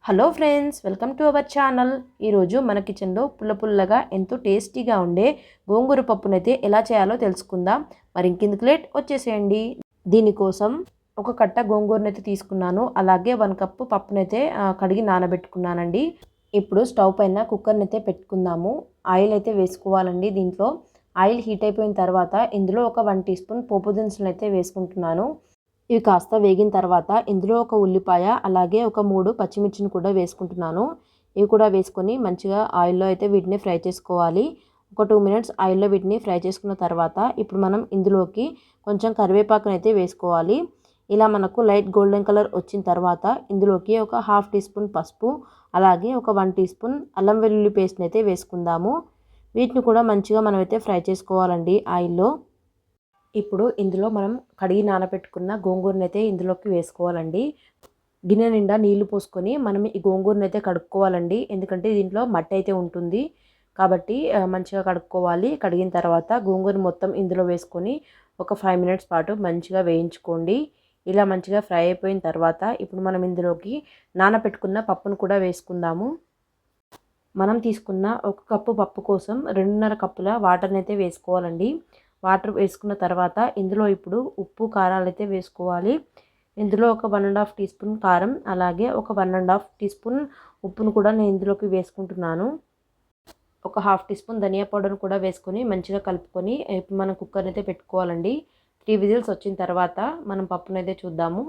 Hello friends, welcome to our channel. ఈరోజు మన కిచెన్లో పుల్లగా ఎంతో టేస్టీగా ఉండే గోంగూర పప్పునైతే ఎలా చేయాలో తెలుసుకుందాం. మరి ఇంకెందుకు లేట్, వచ్చేసేయండి. దీనికోసం ఒక కట్ట గోంగూరనైతే తీసుకున్నాను. అలాగే 1 కప్పు పప్పునైతే కడిగి నానబెట్టుకున్నానండి. ఇప్పుడు స్టవ్ పైన కుక్కర్ని అయితే పెట్టుకుందాము. ఆయిల్ అయితే వేసుకోవాలండి. దీంట్లో ఆయిల్ హీట్ అయిపోయిన తర్వాత ఇందులో ఒక 1 టీ స్పూన్ పోపు దినుసులు అయితే వేసుకుంటున్నాను. ఇవి కాస్త వేగిన తర్వాత ఇందులో ఒక ఉల్లిపాయ, అలాగే ఒక 3 పచ్చిమిర్చిని కూడా వేసుకుంటున్నాను. ఇవి కూడా వేసుకొని మంచిగా ఆయిల్లో అయితే వీటిని ఫ్రై చేసుకోవాలి. ఒక 2 మినిట్స్ ఆయిల్లో వీటిని ఫ్రై చేసుకున్న తర్వాత ఇప్పుడు మనం ఇందులోకి కొంచెం కరివేపాకుని అయితే వేసుకోవాలి. ఇలా మనకు లైట్ గోల్డెన్ కలర్ వచ్చిన తర్వాత ఇందులోకి ఒక 1/2 టీ స్పూన్ పసుపు, అలాగే ఒక 1 టీ స్పూన్ అల్లం వెల్లుల్లి పేస్ట్ని అయితే వేసుకుందాము. వీటిని కూడా మంచిగా మనమైతే ఫ్రై చేసుకోవాలండి ఆయిల్లో. ఇప్పుడు ఇందులో మనం కడిగి నానబెట్టుకున్న గోంగూరనైతే ఇందులోకి వేసుకోవాలండి. గిన్నె నిండా నీళ్లు పోసుకొని మనం ఈ గోంగూరనైతే కడుక్కోవాలండి. ఎందుకంటే దీంట్లో మట్టి అయితే ఉంటుంది కాబట్టి మంచిగా కడుక్కోవాలి. కడిగిన తర్వాత గోంగూర మొత్తం ఇందులో వేసుకొని ఒక 5 మినిట్స్ పాటు మంచిగా వేయించుకోండి. ఇలా మంచిగా ఫ్రై అయిపోయిన తర్వాత ఇప్పుడు మనం ఇందులోకి నానబెట్టుకున్న పప్పును కూడా వేసుకుందాము. మనం తీసుకున్న 1 కప్పు పప్పు కోసం 2.5 కప్పుల వాటర్ని అయితే వేసుకోవాలండి. వాటర్ వేసుకున్న తర్వాత ఇందులో ఇప్పుడు ఉప్పు, కారాలు అయితే వేసుకోవాలి. ఇందులో ఒక 1.5 టీ స్పూన్ కారం, అలాగే ఒక 1.5 టీ స్పూన్ ఉప్పును కూడా నేను ఇందులోకి వేసుకుంటున్నాను. ఒక 1/2 టీ స్పూన్ ధనియా పౌడర్ కూడా వేసుకొని మంచిగా కలుపుకొని ఇప్పుడు మనం కుక్కర్ని అయితే పెట్టుకోవాలండి. 3 విజిల్స్ వచ్చిన తర్వాత మనం పప్పునైతే చూద్దాము.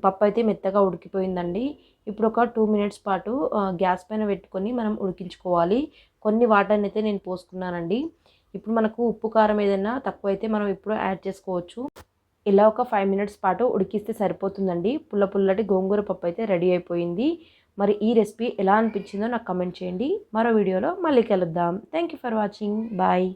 పప్పు అయితే మెత్తగా ఉడికిపోయిందండి. ఇప్పుడు ఒక 2 మినిట్స్ పాటు గ్యాస్ పైన పెట్టుకొని మనం ఉడికించుకోవాలి. కొన్ని వాటర్ని అయితే నేను పోసుకున్నానండి. ఇప్పుడు మనకు ఉప్పు, కారం ఏదైనా తక్కువైతే మనం ఇప్పుడు యాడ్ చేసుకోవచ్చు. ఇలా ఒక 5 మినిట్స్ పాటు ఉడికిస్తే సరిపోతుందండి. పుల్లటి గోంగూర పప్పు అయితే రెడీ అయిపోయింది. మరి ఈ రెసిపీ ఎలా అనిపించిందో నాకు కమెంట్ చేయండి. మరో వీడియోలో మళ్ళీ కలుద్దాం. Thank you for watching. Bye.